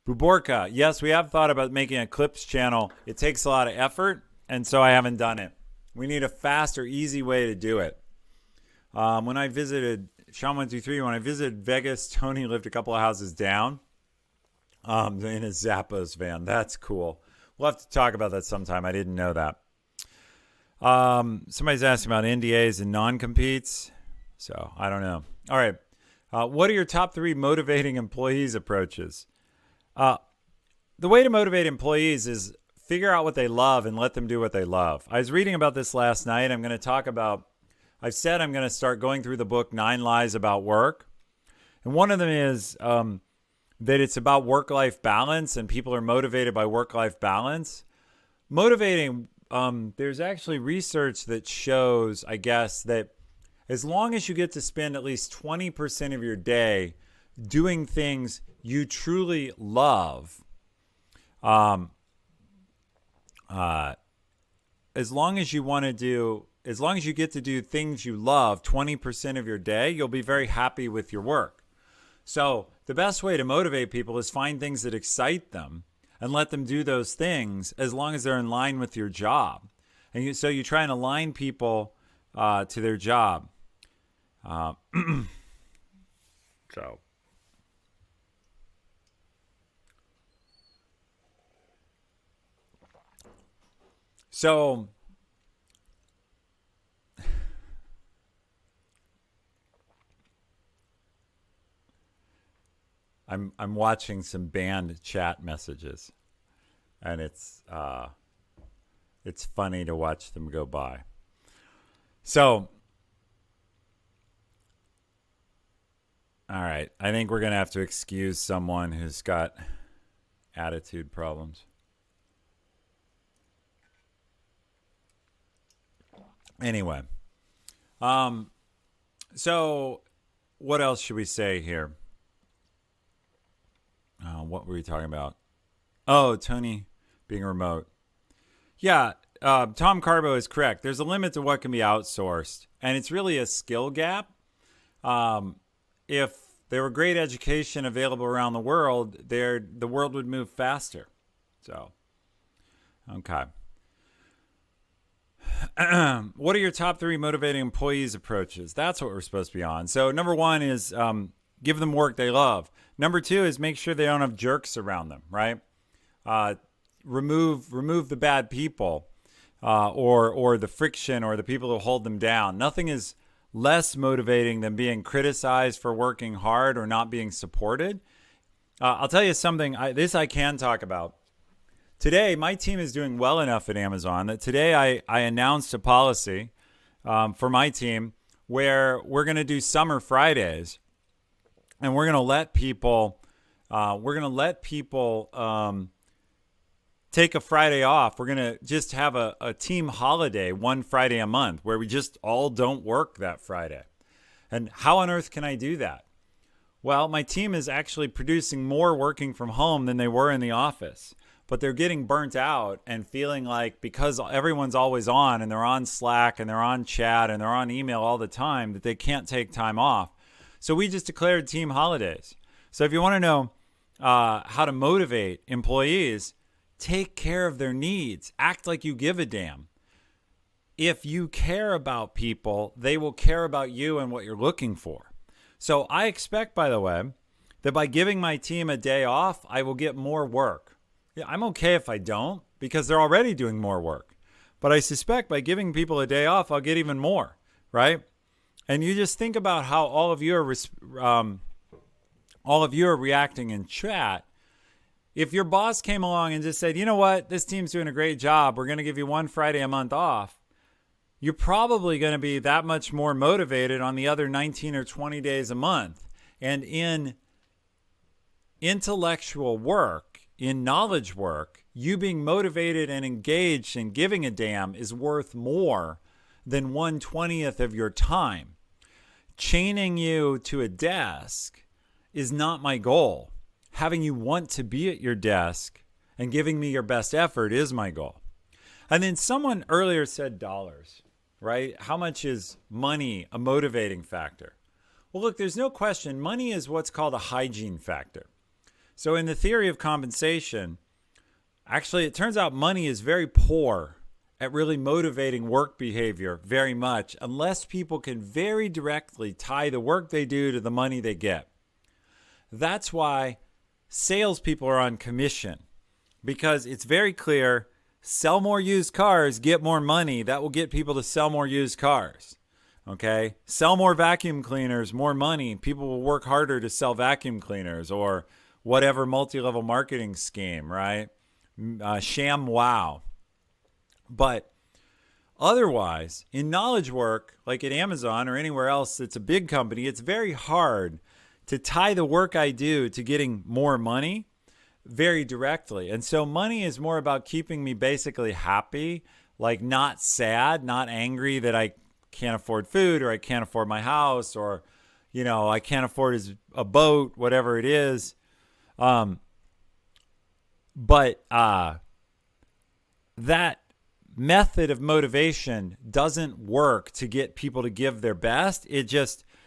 Buborka, yes, we have thought about making a clips channel. It takes a lot of effort, and so I haven't done it. We need a fast or easy way to do it. When I visited, Sean123, when I visited Vegas, Tony lived a couple of houses down in a Zappos van. That's cool. We'll have to talk about that sometime. I didn't know that. Somebody's asking about NDAs and non-competes. So I don't know. All right. What are your top 3 motivating employees approaches? the way to motivate employees is figure out what they love and let them do what they love. I was reading about this last night. I'm going to talk about, I've said I'm going to start going through the book 9 Lies About Work. And one of them is that it's about work-life balance and people are motivated by work-life balance. Motivating, there's actually research that shows, I guess, that as long as you get to spend at least 20% of your day doing things you truly love, as long as you get to do things you love 20% of your day, you'll be very happy with your work. So the best way to motivate people is find things that excite them and let them do those things as long as they're in line with your job. And so you try and align people to their job. So. So I'm watching some banned chat messages, and it's funny to watch them go by. So, all right, I think we're gonna have to excuse someone who's got attitude problems. Anyway, so what else should we say here? What were we talking about? Oh, Tony being remote. Yeah, Tom Carbo is correct. There's a limit to what can be outsourced, and it's really a skill gap. If there were great education available around the world, the world would move faster. So, okay. What are your top 3 motivating employees approaches? That's what we're supposed to be on. So number 1 is give them work they love. Number 2 is make sure they don't have jerks around them, right? Remove the bad people or the friction or the people who hold them down. Nothing is less motivating than being criticized for working hard or not being supported. I'll tell you something. I can talk about. Today, my team is doing well enough at Amazon that today I announced a policy for my team where we're going to do summer Fridays, and we're going to let people take a Friday off. We're going to just have a team holiday one Friday a month where we just all don't work that Friday. And how on earth can I do that? Well, my team is actually producing more working from home than they were in the office. But they're getting burnt out and feeling like because everyone's always on and they're on Slack and they're on chat and they're on email all the time that they can't take time off. So we just declared team holidays. So if you want to know how to motivate employees, take care of their needs. Act like you give a damn. If you care about people, they will care about you and what you're looking for. So I expect, by the way, that by giving my team a day off, I will get more work. Yeah, I'm okay if I don't because they're already doing more work. But I suspect by giving people a day off, I'll get even more, right? And you just think about how all of you are reacting in chat. If your boss came along and just said, you know what, this team's doing a great job, we're going to give you one Friday a month off, you're probably going to be that much more motivated on the other 19 or 20 days a month. And in intellectual work, in knowledge work, you being motivated and engaged and giving a damn is worth more than 1/20th of your time. Chaining you to a desk is not my goal. Having you want to be at your desk and giving me your best effort is my goal. And then someone earlier said dollars, right? How much is money a motivating factor? Well, look, there's no question. Money is what's called a hygiene factor. So in the theory of compensation, actually, it turns out money is very poor at really motivating work behavior very much, unless people can very directly tie the work they do to the money they get. That's why salespeople are on commission, because it's very clear, sell more used cars, get more money. That will get people to sell more used cars. Okay? Sell more vacuum cleaners, more money. People will work harder to sell vacuum cleaners or whatever multi-level marketing scheme, right? Sham wow. But otherwise, in knowledge work, like at Amazon or anywhere else that's a big company, it's very hard to tie the work I do to getting more money very directly. And so money is more about keeping me basically happy, like not sad, not angry that I can't afford food or I can't afford my house or, I can't afford a boat, whatever it is. But that method of motivation doesn't work to get people to give their best.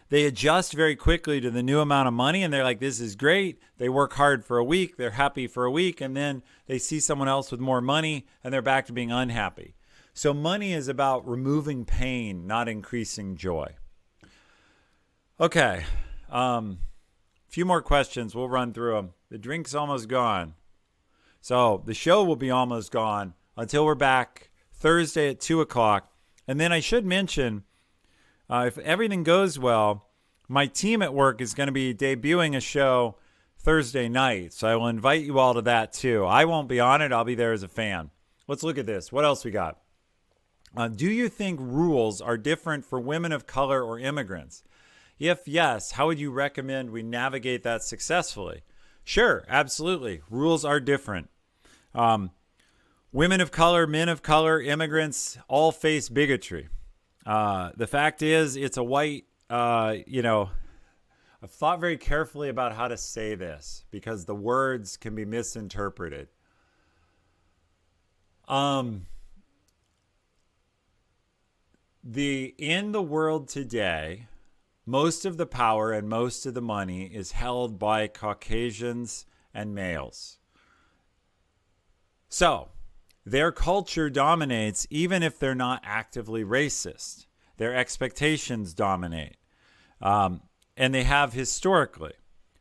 They adjust very quickly to the new amount of money and they're like, this is great. They work hard for a week. They're happy for a week. And then they see someone else with more money and they're back to being unhappy. So money is about removing pain, not increasing joy. Okay. A few more questions. We'll run through them. The drink's almost gone. So the show will be almost gone until we're back Thursday at 2 o'clock. And then I should mention, if everything goes well, my team at work is going to be debuting a show Thursday night. So I will invite you all to that too. I won't be on it. I'll be there as a fan. Let's look at this. What else we got? Do you think rules are different for women of color or immigrants? If yes, how would you recommend we navigate that successfully? Sure, absolutely. Rules are different. Women of color, men of color, immigrants all face bigotry. The fact is, it's a white, I've thought very carefully about how to say this because the words can be misinterpreted. In the world today, most of the power and most of the money is held by Caucasians and males. So, their culture dominates even if they're not actively racist. Their expectations dominate. And they have historically.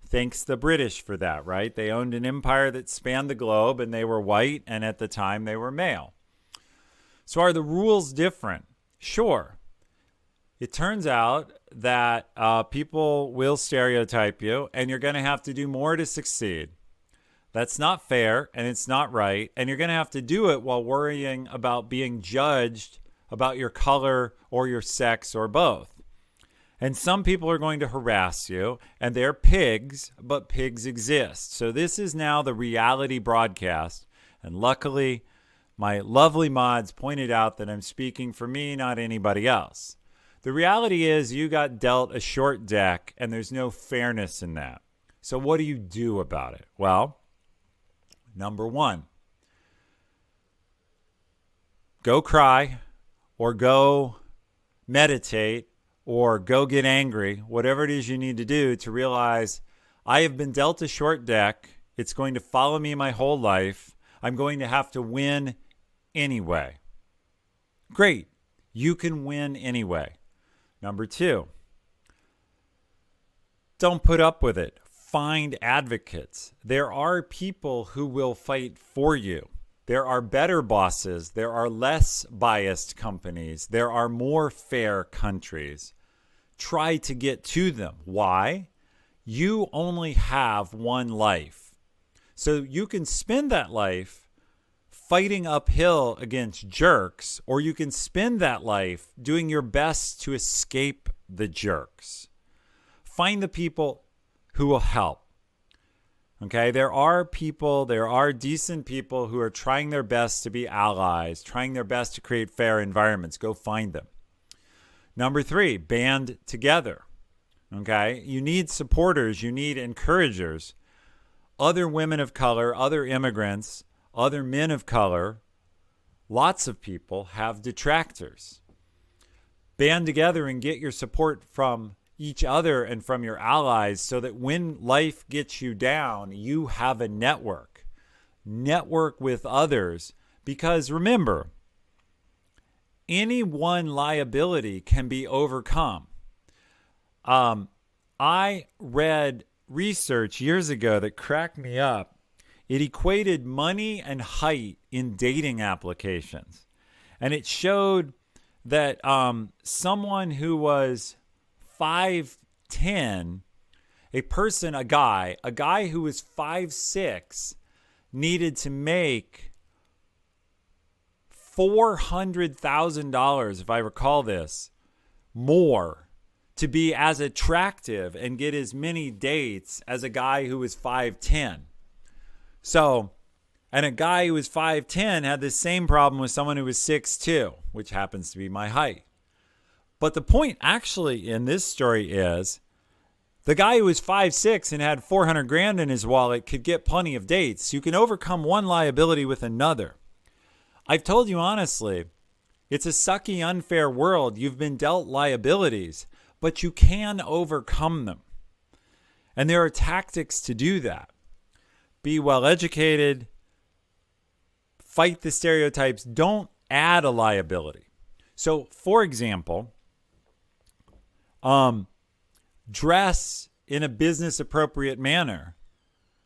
Thanks the British for that, right? They owned an empire that spanned the globe and they were white and at the time they were male. So are the rules different? Sure. It turns out that people will stereotype you and you're going to have to do more to succeed. That's not fair and it's not right. And you're going to have to do it while worrying about being judged about your color or your sex or both. And some people are going to harass you and they're pigs, but pigs exist. So this is now the reality broadcast. And luckily, my lovely mods pointed out that I'm speaking for me, not anybody else. The reality is you got dealt a short deck and there's no fairness in that. So what do you do about it? Well, number one, go cry or go meditate or go get angry, whatever it is you need to do to realize I have been dealt a short deck. It's going to follow me my whole life. I'm going to have to win anyway. Great. You can win anyway. Number two, don't put up with it. Find advocates. There are people who will fight for you. There are better bosses. There are less biased companies. There are more fair countries. Try to get to them. Why? You only have one life. So you can spend that life fighting uphill against jerks, or you can spend that life doing your best to escape the jerks. Find the people who will help. Okay, there are decent people who are trying their best to be allies, trying their best to create fair environments. Go find them. Number three, band together. Okay, you need supporters, you need encouragers. Other women of color, other immigrants, other men of color, lots of people have detractors. Band together and get your support from each other and from your allies so that when life gets you down, you have a network. Network with others because remember, any one liability can be overcome. I read research years ago that cracked me up. It equated money and height in dating applications. And it showed that someone who was 5'10", a guy who was 5'6", needed to make $400,000, if I recall this, more to be as attractive and get as many dates as a guy who was 5'10". So, and a guy who was 5'10" had the same problem with someone who was 6'2", which happens to be my height. But the point actually in this story is the guy who was 5'6" and had 400 grand in his wallet could get plenty of dates. You can overcome one liability with another. I've told you honestly, it's a sucky, unfair world. You've been dealt liabilities, but you can overcome them. And there are tactics to do that. Be well educated, fight the stereotypes, don't add a liability. So, for example, dress in a business appropriate manner.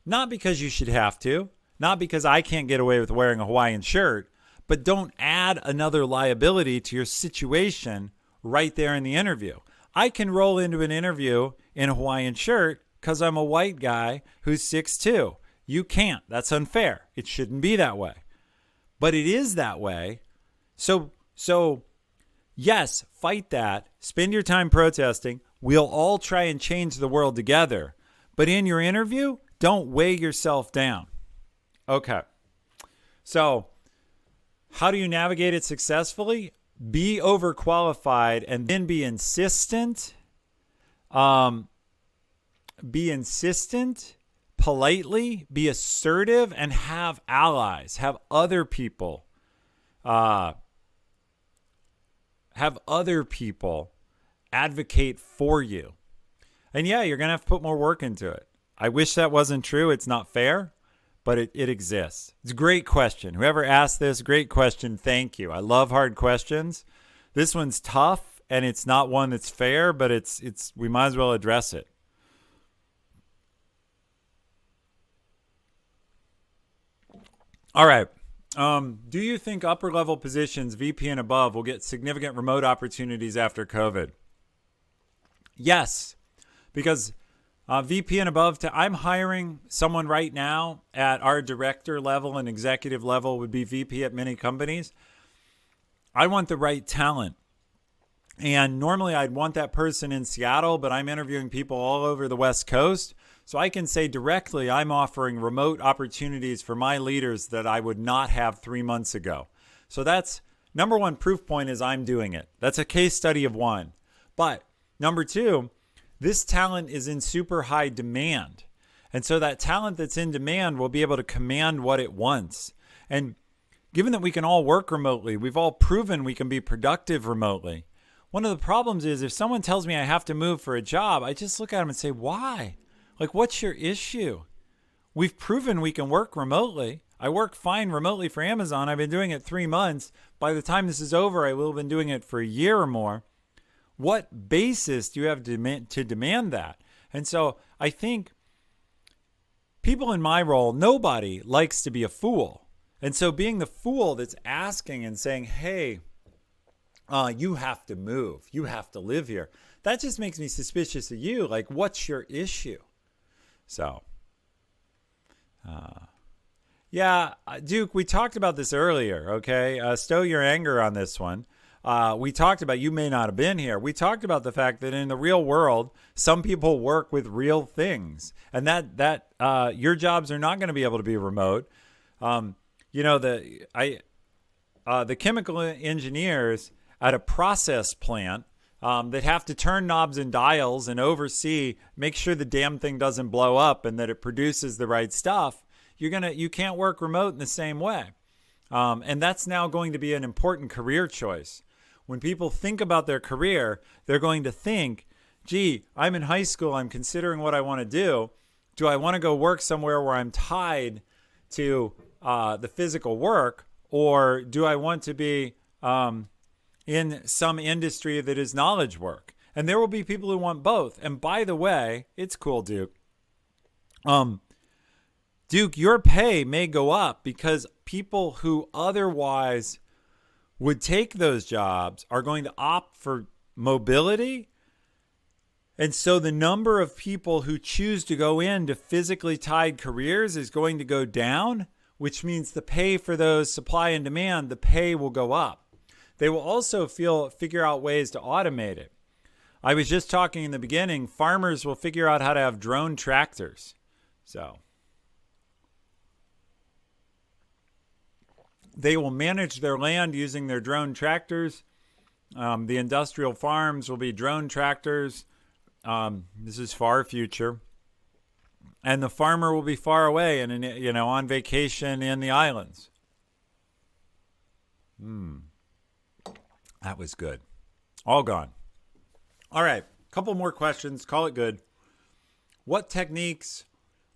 Not because you should have to, not because I can't get away with wearing a Hawaiian shirt, but don't add another liability to your situation right there in the interview. I can roll into an interview in a Hawaiian shirt because I'm a white guy who's 6'2". You can't. That's unfair. It shouldn't be that way. But it is that way. So yes, fight that. Spend your time protesting. We'll all try and change the world together. But in your interview, don't weigh yourself down. Okay. So how do you navigate it successfully? Be overqualified and then be insistent. Politely, be assertive, and have allies. Have other people advocate for you. And yeah, you're going to have to put more work into it. I wish that wasn't true. It's not fair, but it exists. It's a great question. Whoever asked this, great question. Thank you. I love hard questions. This one's tough, and it's not one that's fair, but it's we might as well address it. All right. Do you think upper level positions, VP and above, will get significant remote opportunities after COVID? Yes, because VP and above, I'm hiring someone right now at our director level and executive level, would be VP at many companies. I want the right talent. And normally I'd want that person in Seattle, but I'm interviewing people all over the West Coast. So I can say directly, I'm offering remote opportunities for my leaders that I would not have 3 months ago. So that's number one proof point is I'm doing it. That's a case study of one. But number two, this talent is in super high demand. And so that talent that's in demand will be able to command what it wants. And given that we can all work remotely, we've all proven we can be productive remotely. One of the problems is if someone tells me I have to move for a job, I just look at them and say, why? Like, what's your issue? We've proven we can work remotely. I work fine remotely for Amazon. I've been doing it 3 months. By the time this is over, I will have been doing it for a year or more. What basis do you have to demand that? And so I think people in my role, nobody likes to be a fool. And so being the fool that's asking and saying, hey, you have to move. You have to live here. That just makes me suspicious of you. Like, what's your issue? So, yeah, Duke, we talked about this earlier, okay? Stow your anger on this one. We talked about, you may not have been here. We talked about the fact that in the real world, some people work with real things, and that your jobs are not going to be able to be remote. The chemical engineers at a process plant that have to turn knobs and dials and oversee, make sure the damn thing doesn't blow up and that it produces the right stuff. You can't work remote in the same way. And that's now going to be an important career choice. When people think about their career, they're going to think, gee, I'm in high school. I'm considering what I want to do. Do I want to go work somewhere where I'm tied to the physical work? Or do I want to be in some industry that is knowledge work? And there will be people who want both. And by the way, it's cool, Duke. Duke, your pay may go up because people who otherwise would take those jobs are going to opt for mobility. And so the number of people who choose to go into physically tied careers is going to go down, which means the pay for those supply and demand, the pay will go up. They will also figure out ways to automate it. I was just talking in the beginning, farmers will figure out how to have drone tractors. So they will manage their land using their drone tractors. The industrial farms will be drone tractors. This is far future. And the farmer will be far away and, on vacation in the islands. That was good. All gone. All right. Couple more questions. Call it good. What techniques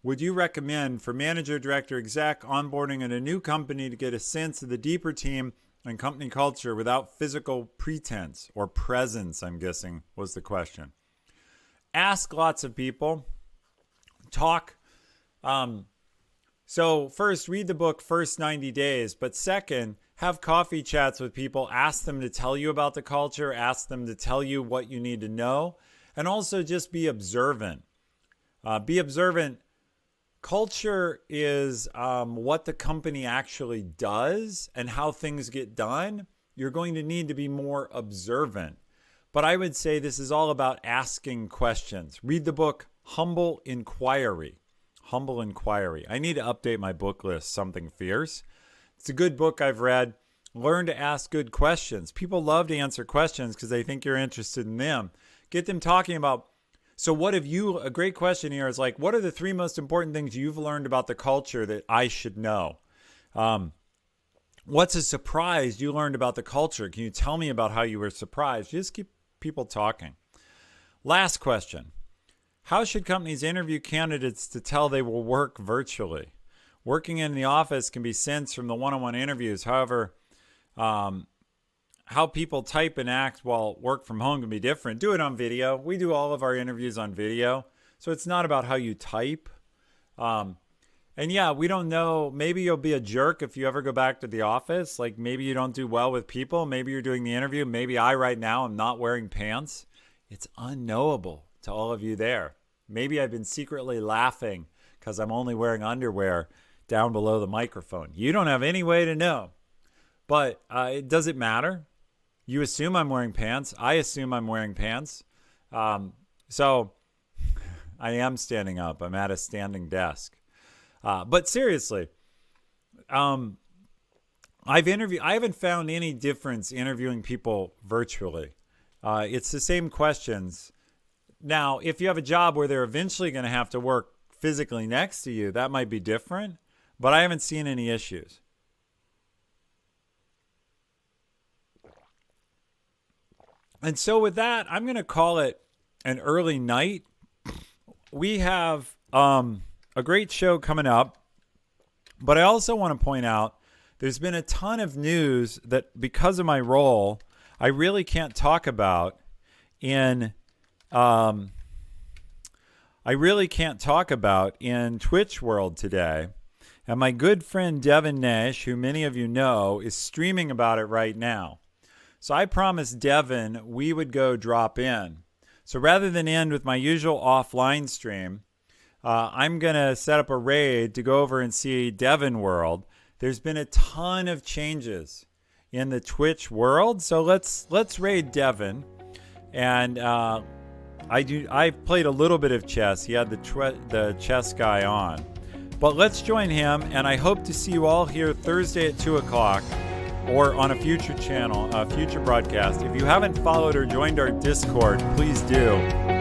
would you recommend for manager, director, exec onboarding in a new company to get a sense of the deeper team and company culture without physical pretense or presence, I'm guessing, was the question. Ask lots of people. Talk. So first, read the book First 90 Days. But second, have coffee chats with people. Ask them to tell you about the culture. Ask them to tell you what you need to know. And also just be observant. Be observant. Culture is what the company actually does and how things get done. You're going to need to be more observant. But I would say this is all about asking questions. Read the book Humble Inquiry. Humble Inquiry. I need to update my book list, Something Fierce. It's a good book I've read. Learn to ask good questions. People love to answer questions because they think you're interested in them. Get them talking about, so what have you, a great question here is like, what are the 3 most important things you've learned about the culture that I should know? What's a surprise you learned about the culture? Can you tell me about how you were surprised? Just keep people talking. Last question. How should companies interview candidates to tell they will work virtually? Working in the office can be sensed from the one-on-one interviews. However, how people type and act while work from home can be different. Do it on video. We do all of our interviews on video. So it's not about how you type. And yeah, we don't know. Maybe you'll be a jerk if you ever go back to the office. Like maybe you don't do well with people. Maybe you're doing the interview. Maybe I right now am not wearing pants. It's unknowable to all of you there. Maybe I've been secretly laughing because I'm only wearing underwear down below the microphone. You don't have any way to know. But does it matter? You assume I'm wearing pants. I assume I'm wearing pants. So I am standing up. I'm at a standing desk. But seriously, I haven't found any difference interviewing people virtually. It's the same questions. Now, if you have a job where they're eventually going to have to work physically next to you, that might be different. But I haven't seen any issues. And so with that, I'm going to call it an early night. We have a great show coming up. But I also want to point out there's been a ton of news that because of my role, I really can't talk about in Twitch world today. And my good friend Devin Nash, who many of you know, is streaming about it right now. So I promised Devin we would go drop in. So rather than end with my usual offline stream, I'm going to set up a raid to go over and see Devin world. There's been a ton of changes in the Twitch world. So let's raid Devin. And I've played a little bit of chess. He had the chess guy on. But let's join him, and I hope to see you all here Thursday at 2 o'clock or on a future channel, a future broadcast. If you haven't followed or joined our Discord, please do.